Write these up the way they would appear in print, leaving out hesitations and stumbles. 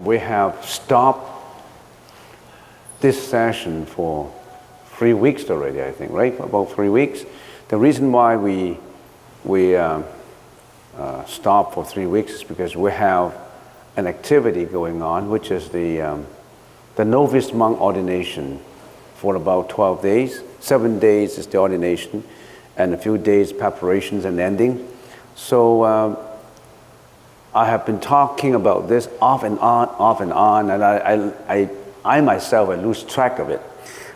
We have stopped this session for 3 weeks already, I think, right? About 3 weeks. The reason why we stop for 3 weeks is because we have an activity going on, which is the novice monk ordination for about 12 days. 7 days is the ordination, and a few days preparations and ending. So I have been talking about this off and on, and I myself, I lose track of it.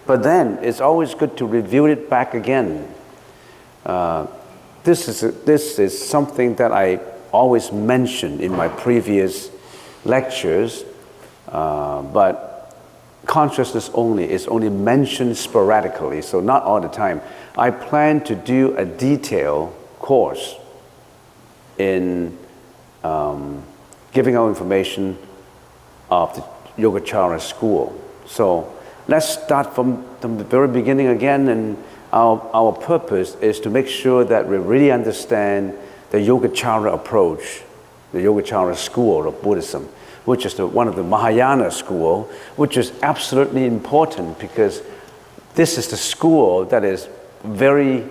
But then it's always good to review it back again. This is something that I always mention in my previous lectures, but consciousness only is only mentioned sporadically, so not all the time. I plan to do a detailed course in giving out information of the Yogacara school. So let's start from the very beginning again, and our purpose is to make sure that we really understand the Yogacara approach, the Yogacara school of Buddhism, which is one of the Mahayana school, which is absolutely important because this is the school that is very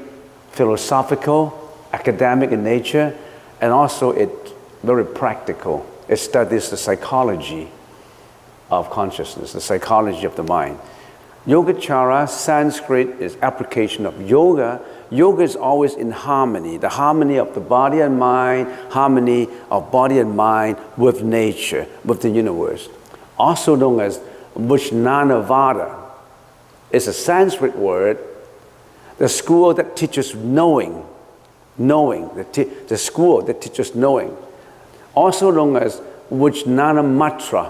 philosophical, academic in nature, and also it's very practical. It studies the psychology of consciousness, the psychology of the mind. Yogacara, Sanskrit, is application of yoga. Yoga is always in harmony, the harmony of the body and mind, harmony of body and mind with nature, with the universe. Also known as Vijnanavada. It's a Sanskrit word, the school that teaches knowing, the school that teaches knowing. Also known as Vijnanamatra.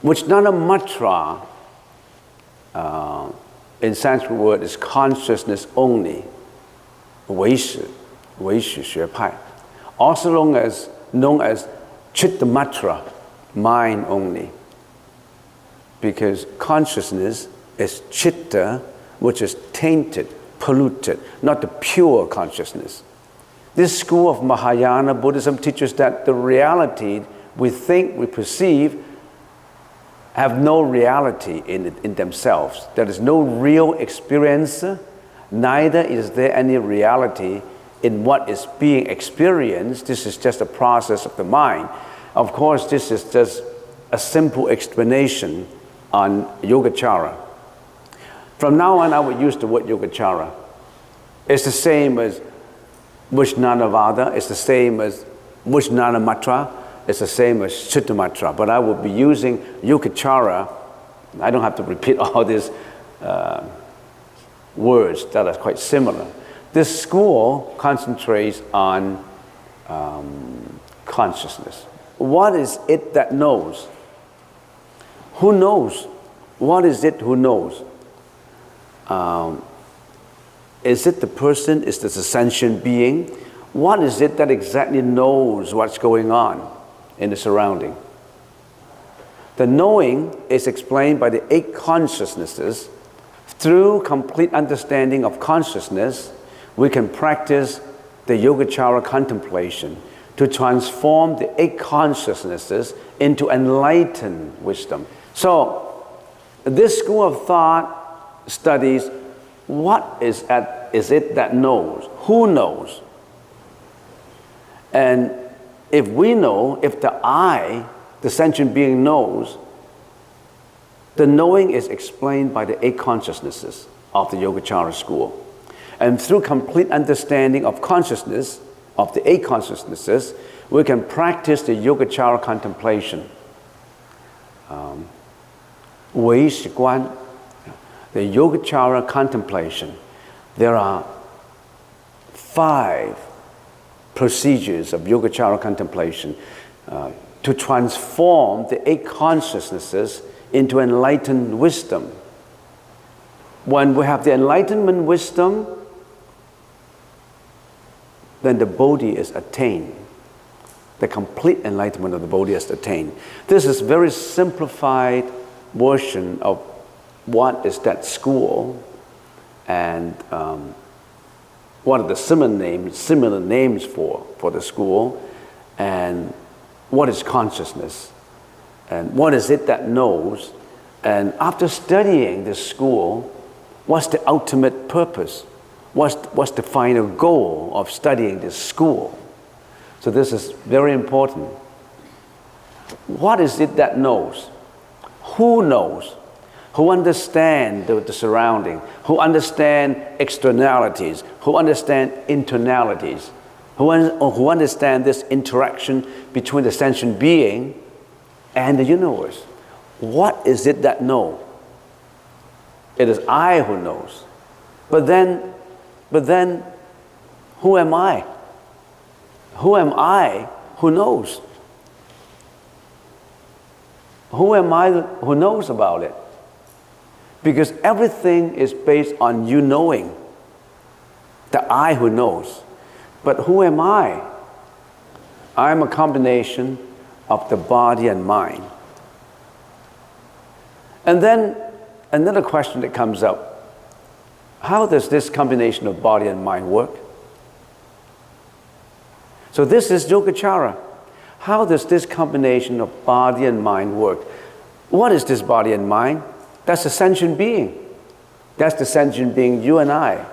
Vijnanamatra in Sanskrit word is consciousness only. 唯识学派. Also known as Chittamatra, mind only. Because consciousness is chitta, which is tainted, polluted, not the pure consciousness. This school of Mahayana Buddhism teaches that the reality we think, we perceive, have no reality in themselves. There is no real experience, neither is there any reality in what is being experienced. This is just a process of the mind. Of course, this is just a simple explanation on Yogacara. From now on, I will use the word Yogacara. It's the same as Vijnanavada, it's the same as Vijnanamatra, it's the same as Chittamatra, but I will be using Yogacara. I don't have to repeat all these words that are quite similar. This school concentrates on consciousness. What is it that knows? Who knows? What is it who knows? Is it the person? Is this a sentient being? What is it that exactly knows what's going on in the surrounding? The knowing is explained by the 8 consciousnesses. Through complete understanding of consciousness, we can practice the Yogacara contemplation to transform the 8 consciousnesses into enlightened wisdom. So, this school of thought studies what is it that knows? Who knows? And if we know, if the I, the sentient being knows, the knowing is explained by the 8 consciousnesses of the Yogacara school. And through complete understanding of consciousness, of the 8 consciousnesses, we can practice the Yogacara contemplation. 唯识观, the Yogacara contemplation. There are 5 procedures of Yogacara contemplation to transform the 8 consciousnesses into enlightened wisdom. When we have the enlightenment wisdom, then the Bodhi is attained. the complete enlightenment of the Bodhi has attained. This is a very simplified version of what is that school, and what are the similar names for the school, and what is consciousness, and what is it that knows. And after studying this school, what's the ultimate purpose? What's the final goal of studying this school? So this is very important. What is it that knows? Who knows? Who understand the surrounding? Who understand externalities? Who understand internalities? Who understand this interaction between the sentient being and the universe? What is it that knows? It is I who knows. But then, who am I? Who am I who knows? Who am I who knows about it? Because everything is based on you knowing, the I who knows. But who am I? I am a combination of the body and mind. And then another question that comes up, how does this combination of body and mind work? So this is Yogacara. How does this combination of body and mind work? What is this body and mind? That's a sentient being. That's the sentient being, you and I.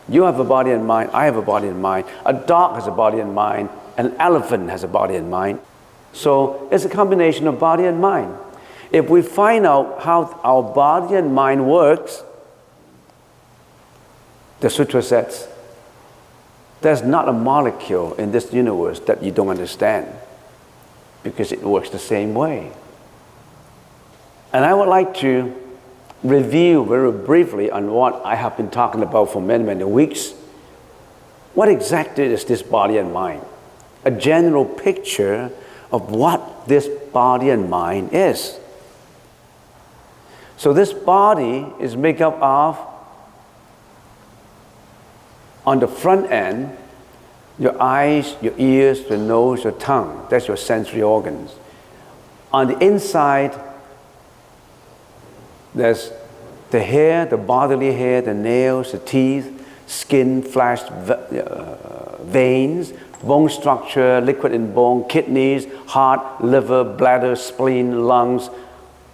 You have a body and mind, I have a body and mind. A dog has a body and mind. An elephant has a body and mind. So it's a combination of body and mind. If we find out how our body and mind works, the sutra says, there's not a molecule in this universe that you don't understand, because it works the same way. And I would like to review very briefly on what I have been talking about for many, many weeks. What exactly is this body and mind? A general picture of what this body and mind is. So this body is made up of, on the front end, your eyes, your ears, your nose, your tongue. That's your sensory organs. On the inside, there's the hair, the bodily hair, the nails, the teeth, skin, flesh, veins, bone structure, liquid in bone, kidneys, heart, liver, bladder, spleen, lungs,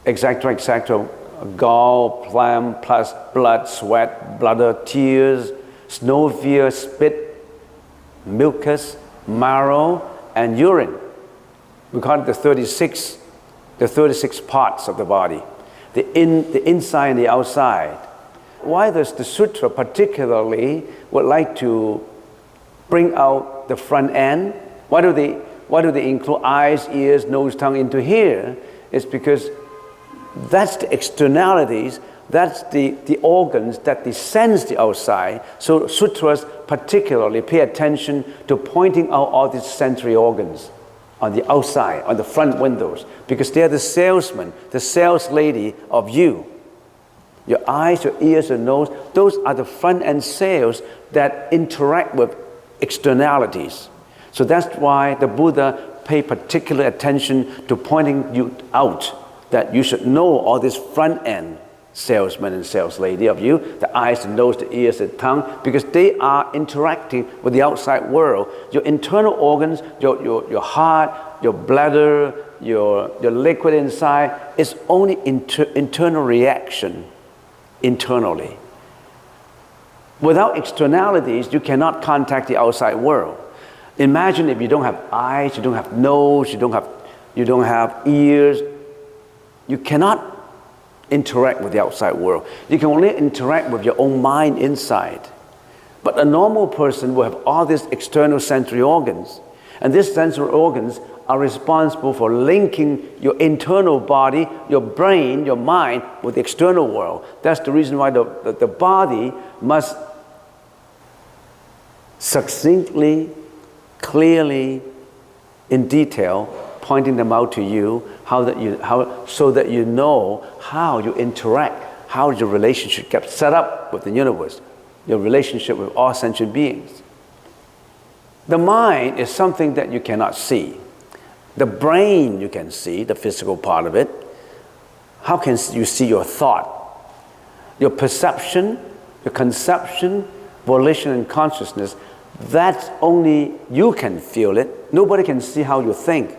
etc., etc., gall, phlegm, plus blood, sweat, bladder, tears, synovium, spit, mucus, marrow, and urine. We call it the 36 parts of the body. The inside and the outside. Why does the sutra particularly would like to bring out the front end? Why do they include eyes, ears, nose, tongue into here? It's because that's the externalities, that's the organs that descends the outside. So sutras particularly pay attention to pointing out all these sensory organs on the outside, on the front windows, because they are the salesman, the sales lady of you. Your eyes, your ears, your nose, those are the front end sales that interact with externalities. So that's why the Buddha paid particular attention to pointing you out that you should know all this front end salesman and sales lady of you, the eyes, the nose, the ears, the tongue, because they are interacting with the outside world. Your internal organs, your heart, your bladder, your liquid inside is only internal reaction internally. Without externalities, you cannot contact the outside world. Imagine if you don't have eyes, you don't have nose, you don't have ears, you cannot interact with the outside world. You can only interact with your own mind inside. But a normal person will have all these external sensory organs. And these sensory organs are responsible for linking your internal body, your brain, your mind with the external world. That's the reason why the body must succinctly, clearly, in detail, pointing them out to you, so that you know how you interact, how your relationship gets set up with the universe, your relationship with all sentient beings. The mind is something that you cannot see. The brain you can see, the physical part of it. How can you see your thought? Your perception, your conception, volition, and consciousness, that's only you can feel it. Nobody can see how you think.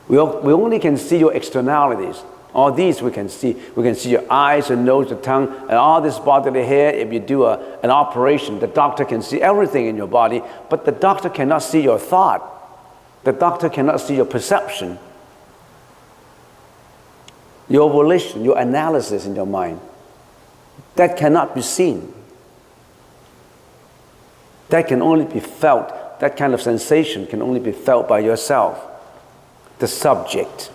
We only can see your externalities. All these we can see. We can see your eyes, your nose, your tongue, and all this bodily hair. If you do an operation, the doctor can see everything in your body, but the doctor cannot see your thought. The doctor cannot see your perception, your volition, your analysis in your mind. That cannot be seen. That can only be felt. That kind of sensation can only be felt by yourself, the subject.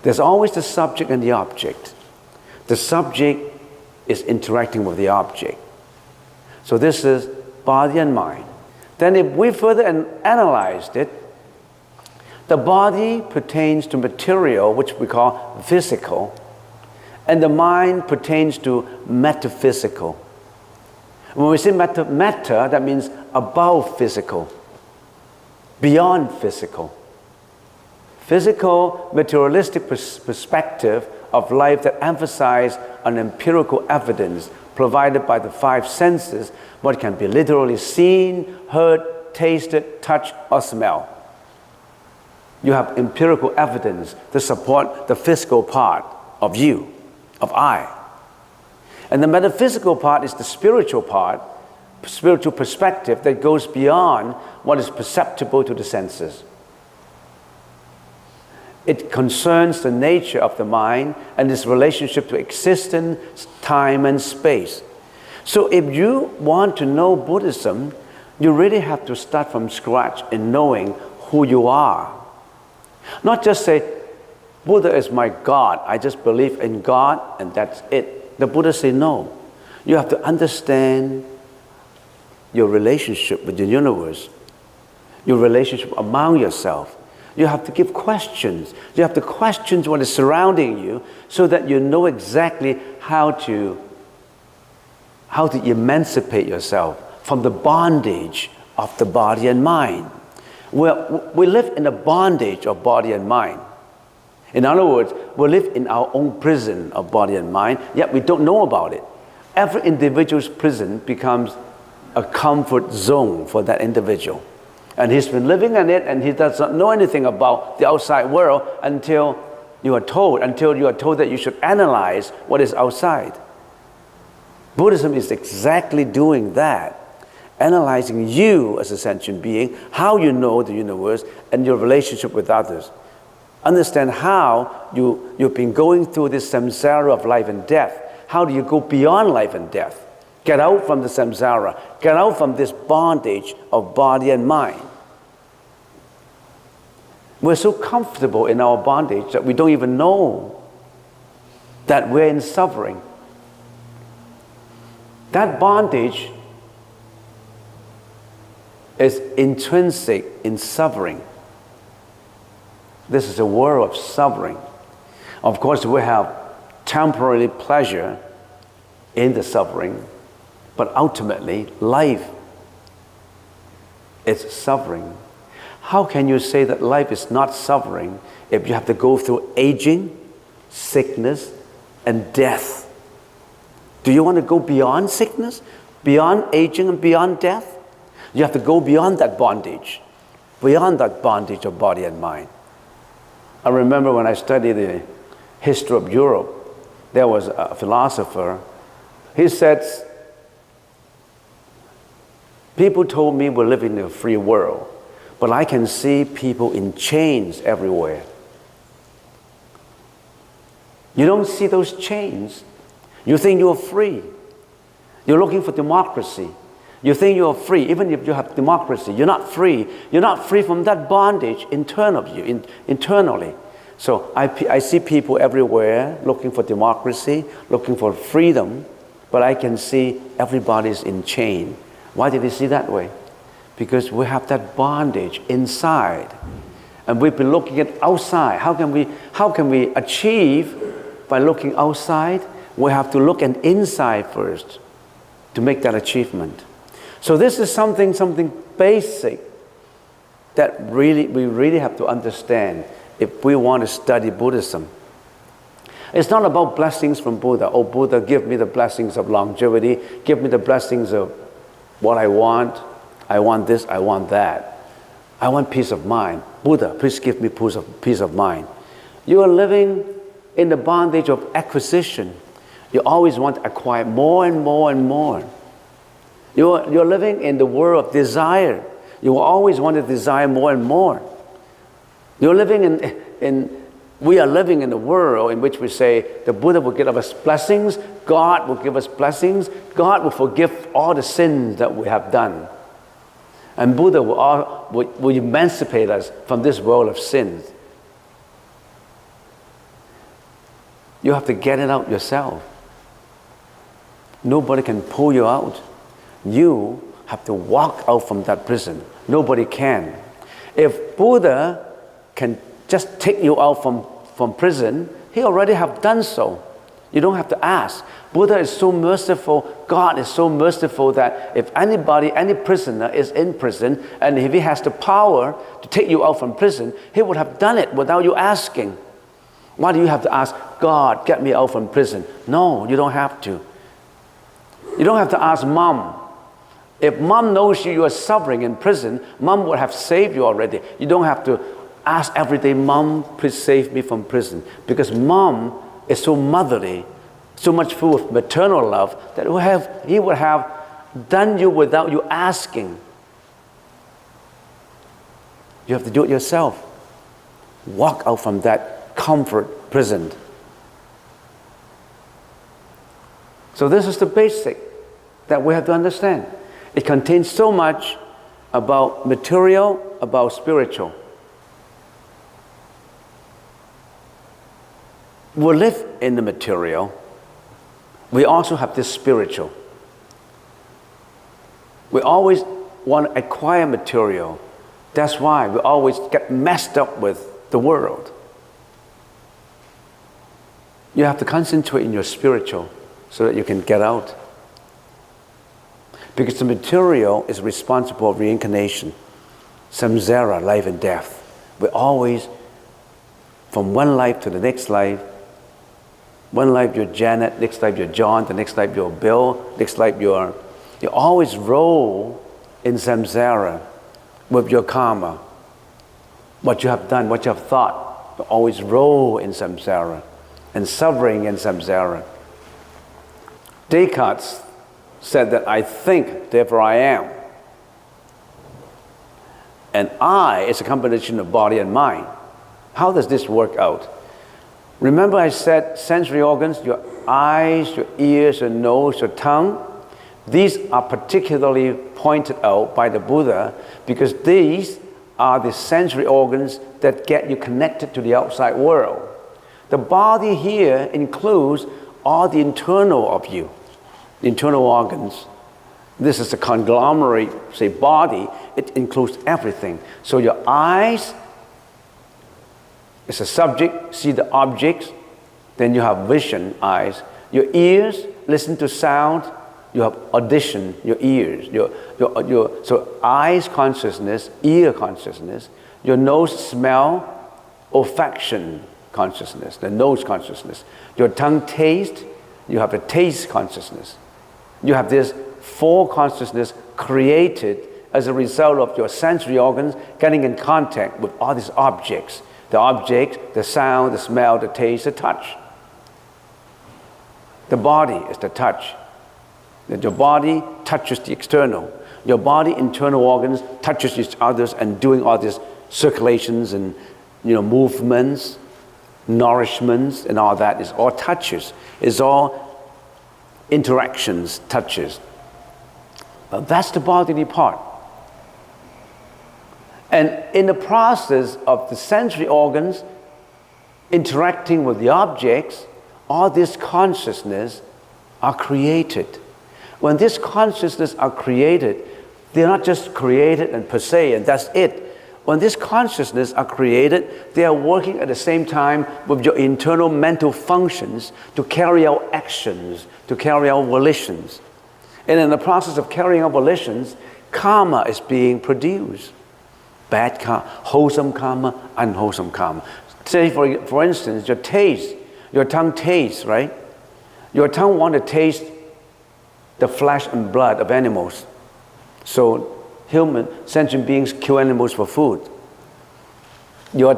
There's always the subject and the object. The subject is interacting with the object. So this is body and mind. Then if we further analyzed it, the body pertains to material, which we call physical, and the mind pertains to metaphysical. When we say meta, that means above physical, beyond physical. Physical, materialistic perspective of life that emphasizes on empirical evidence provided by the five senses, what can be literally seen, heard, tasted, touched, or smelled. You have empirical evidence to support the physical part of you, of I. And the metaphysical part is the spiritual part, spiritual perspective that goes beyond what is perceptible to the senses. It concerns the nature of the mind and its relationship to existence, time, and space. So if you want to know Buddhism, you really have to start from scratch in knowing who you are. Not just say, Buddha is my God, I just believe in God and that's it. The Buddha said no. You have to understand your relationship with the universe, your relationship among yourself. You have to give questions. You have to question what is surrounding you so that you know exactly how to emancipate yourself from the bondage of the body and mind. We live in a bondage of body and mind. In other words, we live in our own prison of body and mind, yet we don't know about it. Every individual's prison becomes a comfort zone for that individual. And he's been living in it and he does not know anything about the outside world until you are told that you should analyze what is outside. Buddhism is exactly doing that, analyzing you as a sentient being, how you know the universe and your relationship with others. Understand how you've been going through this samsara of life and death. How do you go beyond life and death? Get out from the samsara. Get out from this bondage of body and mind. We're so comfortable in our bondage that we don't even know that we're in suffering. That bondage is intrinsic in suffering. This is a world of suffering. Of course, we have temporary pleasure in the suffering, but ultimately, life is suffering. How can you say that life is not suffering if you have to go through aging, sickness, and death? Do you want to go beyond sickness, beyond aging, and beyond death? You have to go beyond that bondage of body and mind. I remember when I studied the history of Europe, there was a philosopher. He said, people told me we're living in a free world, but I can see people in chains everywhere. You don't see those chains. You think you're free. You're looking for democracy. You think you're free. Even if you have democracy, you're not free. You're not free from that bondage internally. So I see people everywhere looking for democracy, looking for freedom, but I can see everybody's in chain. Why did he see that way? Because we have that bondage inside. And we've been looking at outside. How can we achieve by looking outside? We have to look at inside first to make that achievement. So this is something basic that we really have to understand if we want to study Buddhism. It's not about blessings from Buddha. Oh, Buddha, give me the blessings of longevity. Give me the blessings of what I want. I want this, I want that. I want peace of mind. Buddha, please give me peace of mind. You are living in the bondage of acquisition. You always want to acquire more and more and more. You're living in the world of desire. You always want to desire more and more. You're living we are living in a world in which we say the Buddha will give us blessings, God will give us blessings, God will forgive all the sins that we have done. And Buddha will emancipate us from this world of sins. You have to get it out yourself. Nobody can pull you out. You have to walk out from that prison. Nobody can. If Buddha can just take you out from prison, he already have done so. You don't have to ask. Buddha is so merciful, God is so merciful that if any prisoner is in prison, and if he has the power to take you out from prison, he would have done it without you asking. Why do you have to ask, God, get me out from prison? No, you don't have to. You don't have to ask mom. If mom knows you are suffering in prison, mom would have saved you already. You don't have to ask every day, Mom, please save me from prison. Because Mom is so motherly, so much full of maternal love, that he would have done you without you asking. You have to do it yourself. Walk out from that comfort prison. So this is the basic that we have to understand. It contains so much about material, about spiritual. We live in the material. We also have this spiritual. We always want to acquire material. That's why we always get messed up with the world. You have to concentrate in your spiritual so that you can get out. Because the material is responsible for reincarnation, samsara, life and death. We always, from one life to the next life, one life you're Janet, next life you're John, the next life you're Bill, next life you always roll in samsara with your karma. What you have done, what you have thought, you always roll in samsara and suffering in samsara. Descartes said that I think, therefore I am. And I is a combination of body and mind. How does this work out? Remember I said sensory organs, your eyes, your ears, your nose, your tongue. These are particularly pointed out by the Buddha because these are the sensory organs that get you connected to the outside world. The body here includes all the internal of you, the internal organs. This is a conglomerate, say body, it includes everything. So your eyes, it's a subject, see the objects, then you have vision, eyes. Your ears, listen to sound, you have audition, your ears. So eyes consciousness, ear consciousness, your nose smell, olfaction consciousness, the nose consciousness. Your tongue taste, you have the taste consciousness. You have this four consciousness created as a result of your sensory organs getting in contact with all these objects. The object, the sound, the smell, the taste, the touch. The body is the touch. That your body touches the external. Your body, internal organs, touches each other and doing all these circulations and movements, nourishments, and all that is all touches. It's all interactions, touches. That's the bodily part. And in the process of the sensory organs interacting with the objects, all this consciousness are created. When this consciousness are created, they're not just created and per se, and that's it. When this consciousness are created, they are working at the same time with your internal mental functions to carry out actions, to carry out volitions. And in the process of carrying out volitions, karma is being produced. Bad karma, wholesome karma, unwholesome karma. Say, for instance, your tongue tastes, right? Your tongue wants to taste the flesh and blood of animals. So human, sentient beings kill animals for food. Your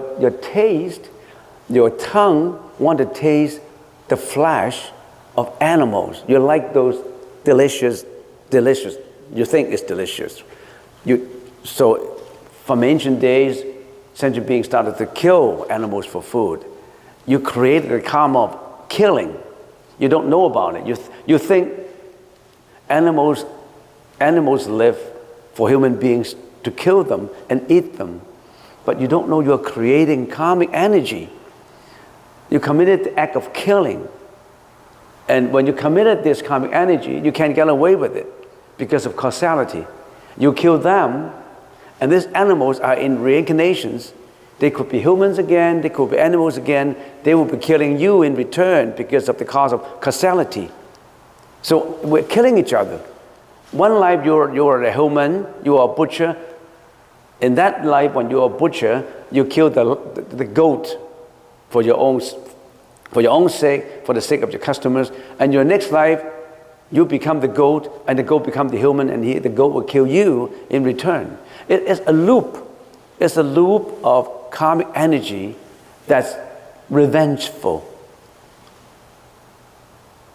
tongue wants to taste the flesh of animals. You like those delicious. You think it's delicious. So from ancient days, sentient beings started to kill animals for food. You created a karma of killing. You don't know about it. You think animals live for human beings to kill them and eat them. But you don't know you're creating karmic energy. You committed the act of killing. And when you committed this karmic energy, you can't get away with it because of causality. You kill them, and these animals are in reincarnations. They could be humans again, they could be animals again. They will be killing you in return because of the cause of causality. So we're killing each other. One life you're a human, you are a butcher. In that life, when you're a butcher, you kill the goat for your own sake, for the sake of your customers. And your next life, you become the goat, and the goat becomes the human, and the goat will kill you in return. It is a loop. It's a loop of karmic energy that's revengeful.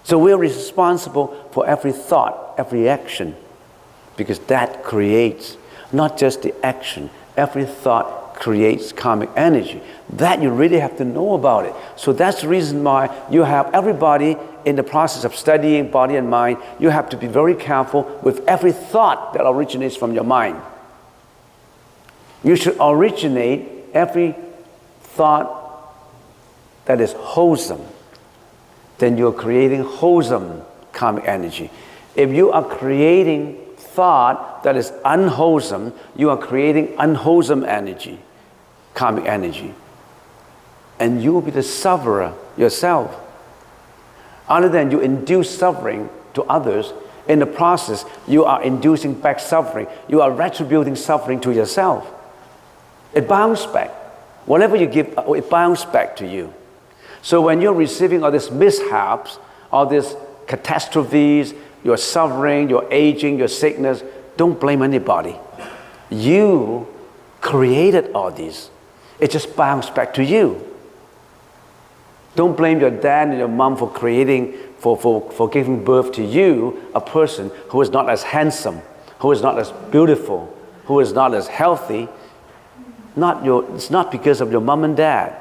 So we're responsible for every thought, every action, because that creates not just the action. Every thought creates karmic energy. That you really have to know about it. So that's the reason why you have everybody in the process of studying body and mind, you have to be very careful with every thought that originates from your mind. You should originate every thought that is wholesome. Then you're creating wholesome karmic energy. If you are creating thought that is unwholesome, you are creating unwholesome energy, karmic energy. And you will be the sufferer yourself. Other than you induce suffering to others, in the process, you are inducing back suffering. You are retributing suffering to yourself. It bounces back. Whatever you give, it bounces back to you. So when you're receiving all these mishaps, all these catastrophes, your suffering, your aging, your sickness, don't blame anybody. You created all these. It just bounced back to you. Don't blame your dad and your mom for creating, for giving birth to you, a person who is not as handsome, who is not as beautiful, who is not as healthy. It's not because of your mom and dad.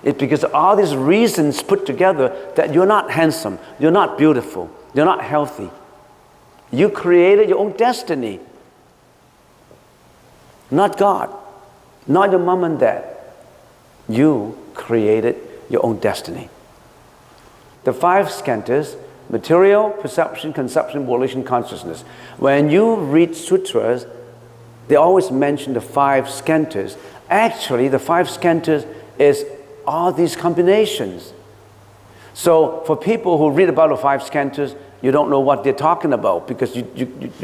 It's because of all these reasons put together that you're not handsome, you're not beautiful, you're not healthy. You created your own destiny. Not God, not your mom and dad. You created your own destiny. The 5 skandhas: material, perception, conception, volition, consciousness. When you read sutras, they always mention the 5 skandhas. Actually, the 5 skandhas is all these combinations. So for people who read about the 5 skandhas, you don't know what they're talking about because you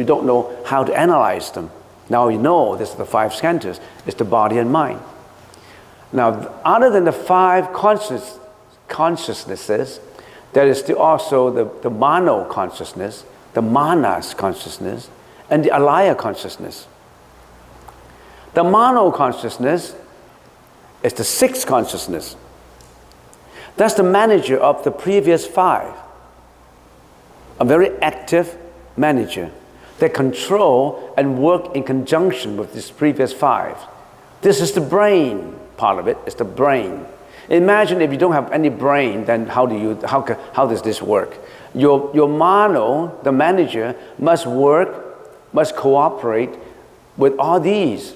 don't know how to analyze them. Now you know this is the 5 skandhas. It's the body and mind. Now, other than the 5 consciousnesses, there is still also the mano consciousness, the manas consciousness, and the alaya consciousness. The mano consciousness is the 6th consciousness. That's the manager of the previous 5. A very active manager that control and work in conjunction with these previous 5. This is the brain part of it. It's the brain. Imagine if you don't have any brain, then how does this work? Your mano, the manager, must cooperate with all these.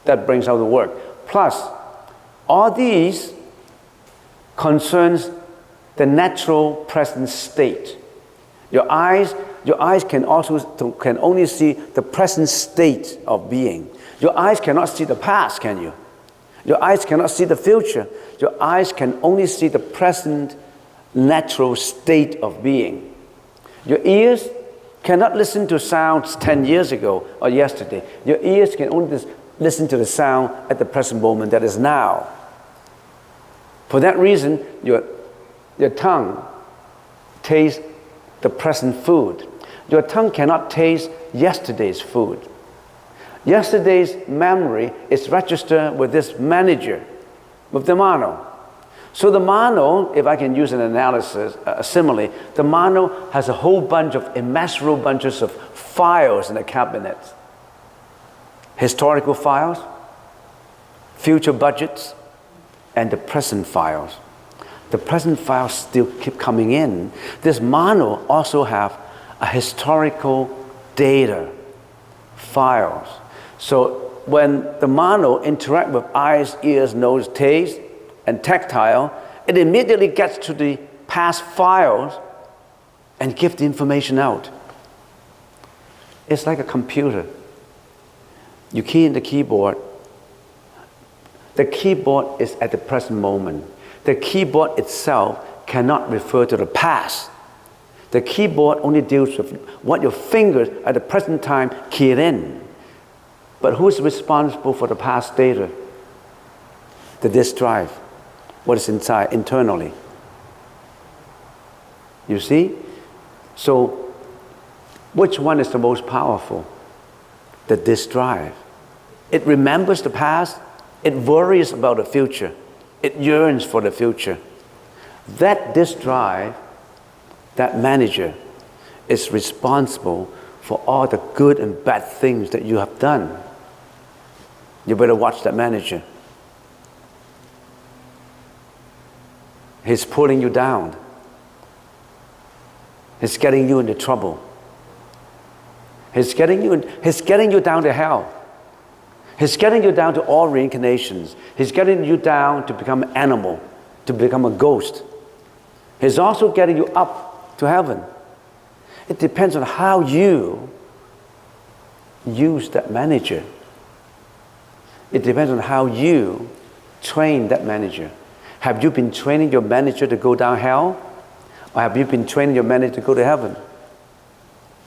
That brings out the work. Plus, all these concerns the natural present state. Your eyes can only see the present state of being. Your eyes cannot see the past, can you? Your eyes cannot see the future. Your eyes can only see the present natural state of being. Your ears cannot listen to sounds 10 years ago or yesterday. Your ears can only listen to the sound at the present moment, that is now. For that reason, your tongue tastes the present food. Your tongue cannot taste yesterday's food. Yesterday's memory is registered with this manager, with the mano. So the mano, if I can use an analysis, a simile, the mano has a whole bunch of immeasurable bunches of files in the cabinet. Historical files, future budgets, and the present files. The present files still keep coming in. This mano also have a historical data, files. So when the mano interact with eyes, ears, nose, taste, and tactile, it immediately gets to the past files and gives the information out. It's like a computer. You key in the keyboard. The keyboard is at the present moment. The keyboard itself cannot refer to the past. The keyboard only deals with what your fingers at the present time keyed in. But who's responsible for the past data? The disk drive. What is inside internally. You see? So, which one is the most powerful? The disk drive. It remembers the past. It worries about the future. It yearns for the future. That disk drive, that manager, is responsible for all the good and bad things that you have done. You better watch that manager. He's pulling you down. He's getting you into trouble. He's getting you down to hell. He's getting you down to all reincarnations. He's getting you down to become an animal, to become a ghost. He's also getting you up to heaven. It depends on how you use that manager. It depends on how you train that manager. Have you been training your manager to go down hell? Or have you been training your manager to go to heaven?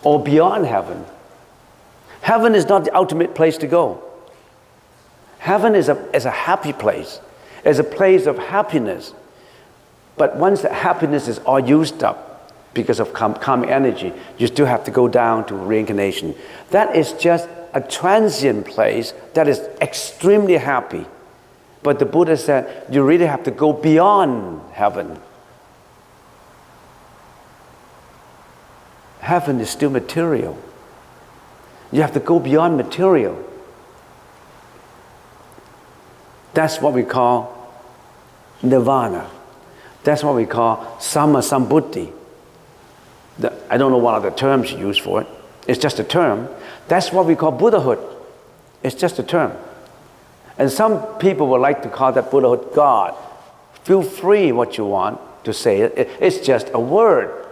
Or beyond heaven? Heaven is not the ultimate place to go. Heaven is a happy place. It's a place of happiness. But once the happiness is all used up because of karmic energy, you still have to go down to reincarnation. That is just a transient place that is extremely happy. But the Buddha said, you really have to go beyond heaven. Heaven is still material. You have to go beyond material. That's what we call nirvana. That's what we call sammasambuddhi. I don't know what other terms you use for it. It's just a term. That's what we call Buddhahood. It's just a term. And some people would like to call that Buddhahood God. Feel free what you want to say it. It's just a word.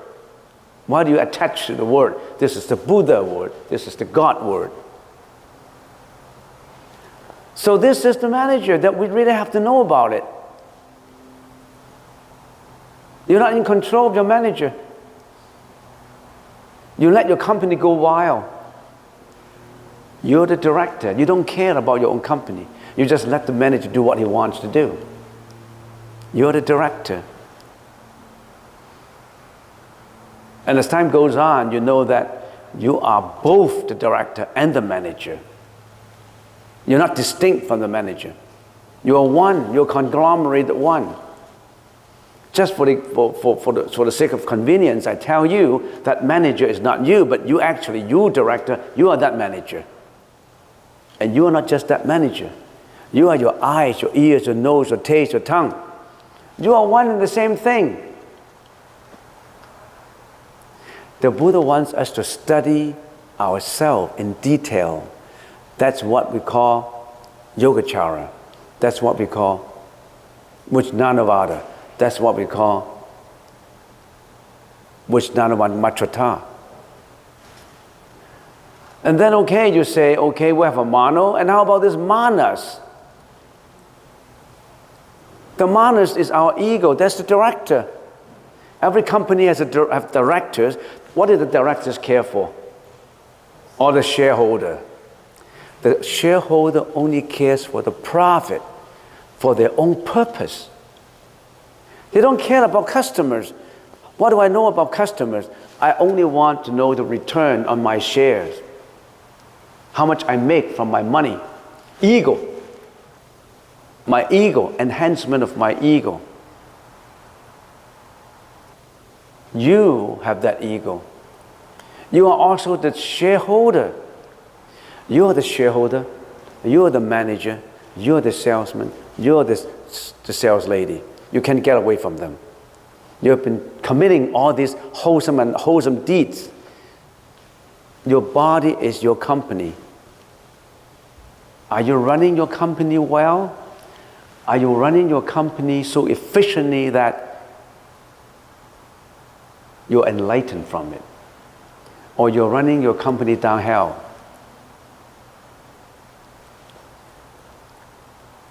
Why do you attach to the word? This is the Buddha word. This is the God word. So this is the manager that we really have to know about it. You're not in control of your manager. You let your company go wild. You're the director. You don't care about your own company. You just let the manager do what he wants to do. You're the director. And as time goes on, you know that you are both the director and the manager. You're not distinct from the manager. You are one. You're conglomerated one. Just for the sake of convenience, I tell you that manager is not you, but you actually, you director, you are that manager. And you are not just that manager. You are your eyes, your ears, your nose, your taste, your tongue. You are one and the same thing. The Buddha wants us to study ourselves in detail. That's what we call Yogacara. That's what we call Vajnanavada. That's what we call Vajnanavada. And then, okay, you say, okay, we have a mano, and how about this manas? The manas is our ego. That's the director. Every company has directors. What do the directors care for? or the shareholder. The shareholder only cares for the profit, for their own purpose. They don't care about customers. What do I know about customers? I only want to know the return on my shares. How much I make from my money. Ego. My ego, enhancement of my ego. You have that ego. You are also the shareholder. You are the shareholder. You are the manager. You are the salesman. You are the sales lady. You can't get away from them. You have been committing all these wholesome and unwholesome deeds. Your body is your company. Are you running your company well? Are you running your company so efficiently that you're enlightened from it? Or you're running your company downhill?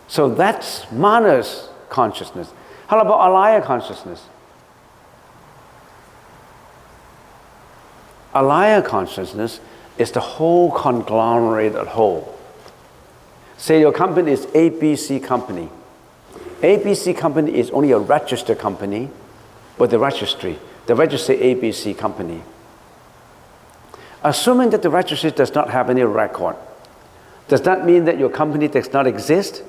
So that's manas consciousness. How about alaya consciousness? Alaya consciousness is the whole conglomerate at whole. Say your company is ABC company. ABC company is only a registered company with the registry. The registry ABC company. Assuming that the registry does not have any record, does that mean that your company does not exist?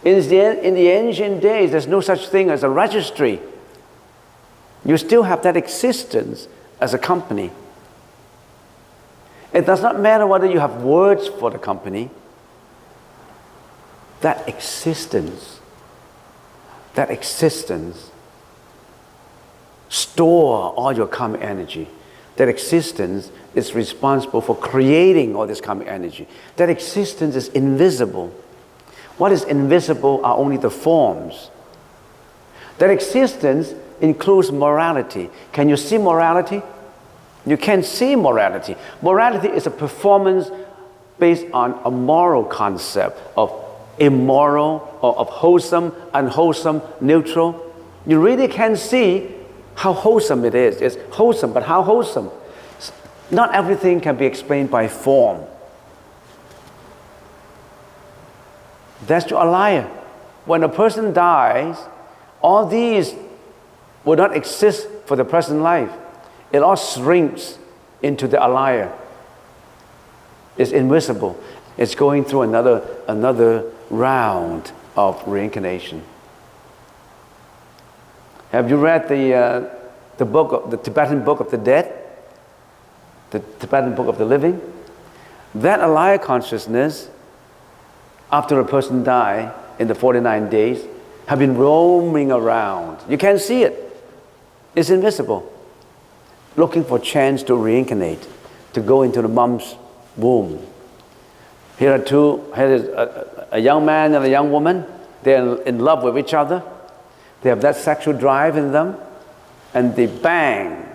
In the ancient days, there's no such thing as a registry. You still have that existence as a company. It does not matter whether you have words for the company. That existence store all your karmic energy. That existence is responsible for creating all this karmic energy. That existence is invisible. What is invisible are only the forms. That existence includes morality. Can you see morality? You can't see morality. Morality is a performance based on a moral concept of immoral or of wholesome, unwholesome, neutral. You really can't see how wholesome it is. It's wholesome, but how wholesome? Not everything can be explained by form. That's your alaya. When a person dies, all these will not exist for the present life. It all shrinks into the alaya. It's invisible. It's going through another round of reincarnation. Have you read the Tibetan Book of the Dead? The Tibetan Book of the Living? That alaya consciousness, after a person dies in the 49 days, have been roaming around. You can't see it. It's invisible. Looking for a chance to reincarnate, to go into the mom's womb. Here is a young man and a young woman. They're in love with each other. They have that sexual drive in them. And they bang.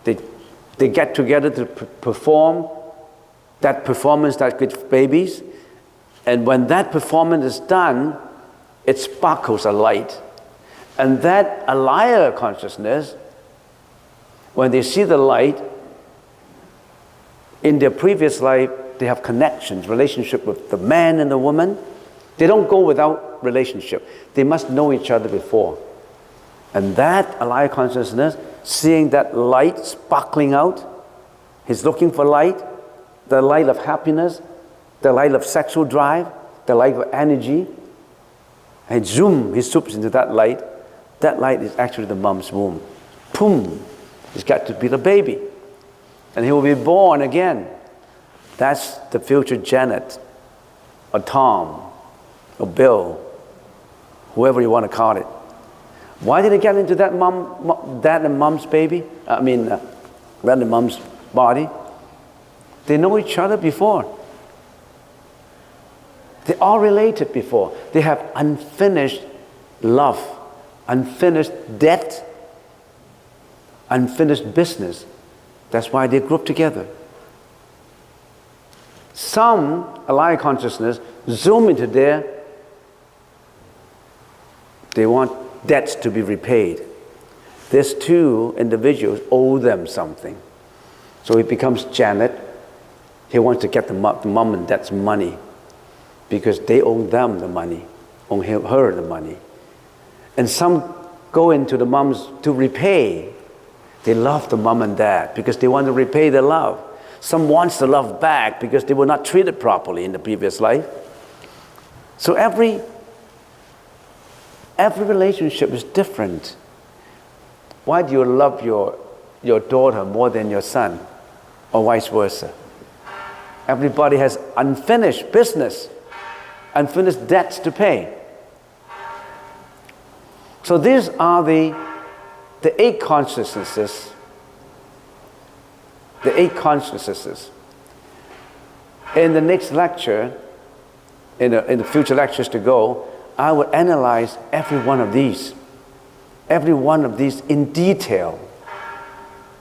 They get together to perform that performance that gets babies. And when that performance is done, it sparkles a light. And that alaya consciousness, when they see the light, in their previous life, they have connections, relationship with the man and the woman. They don't go without relationship. They must know each other before. And that alaya consciousness, seeing that light sparkling out, he's looking for light, the light of happiness, the light of sexual drive, the light of energy, and zoom, he swoops into that light. That light is actually the mom's womb. Boom! He's got to be the baby. And he will be born again. That's the future Janet, or Tom, or Bill, whoever you want to call it. Why did he get into that dad and mom's baby? Dad and mom's body? They know each other before. They all related before. They have unfinished love, unfinished debt, unfinished business. That's why they group together. Some alaya consciousness zoom into there. They want debts to be repaid. These two individuals owe them something. So it becomes Janet He wants to get the mom and dad's money because they owe them the money, owe her the money. And some go into the moms to repay. They love the mom and dad because they want to repay their love. Some wants the love back because they were not treated properly in the previous life. So every relationship is different. Why do you love your daughter more than your son, or vice versa? Everybody has unfinished business, unfinished debts to pay. So these are the 8 consciousnesses. The 8 consciousnesses. In the next lecture, in the future lectures to go, I will analyze every one of these in detail.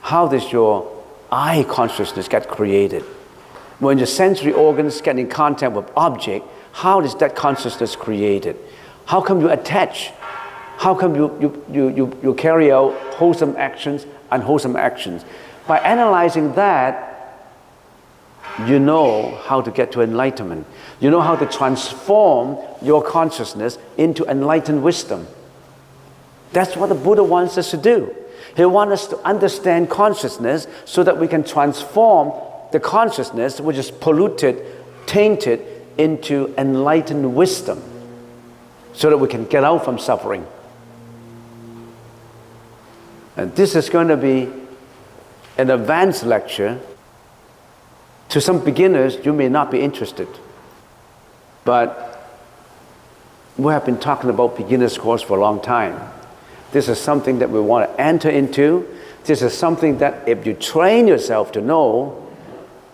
How does your eye consciousness get created? When your sensory organs get in contact with object, how is that consciousness created? How come you attach? How come you carry out wholesome actions, unwholesome actions? By analyzing that, you know how to get to enlightenment. You know how to transform your consciousness into enlightened wisdom. That's what the Buddha wants us to do. He wants us to understand consciousness so that we can transform the consciousness which is polluted, tainted, into enlightened wisdom so that we can get out from suffering. And this is going to be an advanced lecture. To some beginners, you may not be interested. But we have been talking about beginner's course for a long time. This is something that we want to enter into. This is something that if you train yourself to know,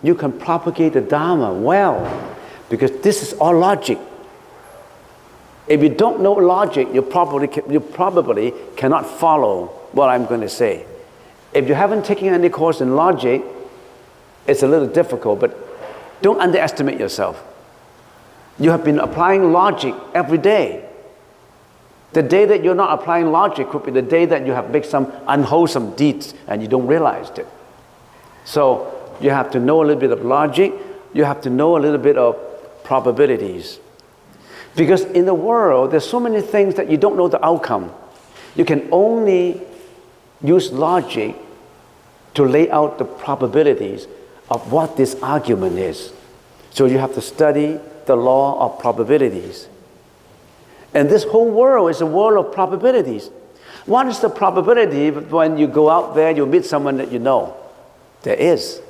you can propagate the Dharma well. Because this is all logic. If you don't know logic, you probably cannot follow what I'm going to say. If you haven't taken any course in logic, it's a little difficult, but don't underestimate yourself. You have been applying logic every day. The day that you're not applying logic could be the day that you have made some unwholesome deeds and you don't realize it. So you have to know a little bit of logic. You have to know a little bit of probabilities. Because in the world, there's so many things that you don't know the outcome. You can only use logic to lay out the probabilities of what this argument is. So you have to study the law of probabilities. And this whole world is a world of probabilities. What is the probability when you go out there, you meet someone that you know? There is.